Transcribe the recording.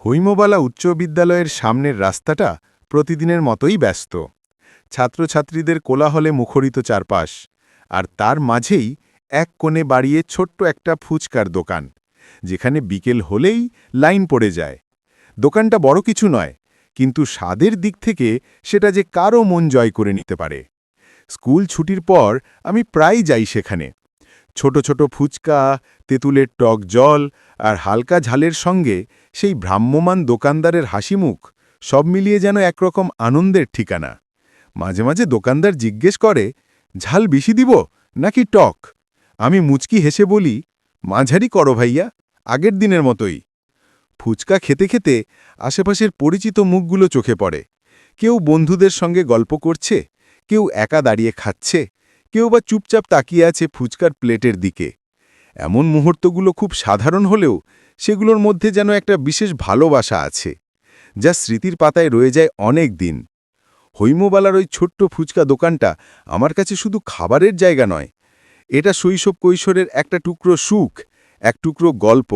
হৈমবালা উচ্চ বিদ্যালয়ের সামনের রাস্তাটা প্রতিদিনের মতোই ব্যস্ত। ছাত্রছাত্রীদের কোলাহলে মুখরিত চারপাশ, আর তার মাঝেই এক কোণে বাড়িয়ে ছোট্ট একটা ফুচকার দোকান, যেখানে বিকেল হলেই লাইন পড়ে যায়। দোকানটা বড় কিছু নয়, কিন্তু স্বাদের দিক থেকে সেটা যে কারও মন জয় করে নিতে পারে। স্কুল ছুটির পর আমি প্রায় যাই সেখানে। ছোট ছোট ফুচকা, তেঁতুলের টক জল আর হালকা ঝালের সঙ্গে সেই ভ্রাম্যমান দোকানদারের হাসিমুখ, সব মিলিয়ে যেন একরকম আনন্দের ঠিকানা। মাঝে মাঝে দোকানদার জিজ্ঞেস করে, ঝাল বেশি দিব নাকি টক? আমি মুচকি হেসে বলি, মাঝারি করো ভাইয়া, আগের দিনের মতোই। ফুচকা খেতে খেতে আশেপাশের পরিচিত মুখগুলো চোখে পড়ে। কেউ বন্ধুদের সঙ্গে গল্প করছে, কেউ একা দাঁড়িয়ে খাচ্ছে, কেউ বা চুপচাপ তাকিয়ে আছে ফুচকার প্লেটের দিকে। এমন মুহূর্তগুলো খুব সাধারণ হলেও সেগুলোর মধ্যে যেন একটা বিশেষ ভালোবাসা আছে, যা স্মৃতির পাতায় রয়ে যায় অনেক দিন। হৈমবালার ওই ছোট্ট ফুচকা দোকানটা আমার কাছে শুধু খাবারের জায়গা নয়, এটা শৈশব কৈশোরের একটা টুকরো সুখ, এক টুকরো গল্প।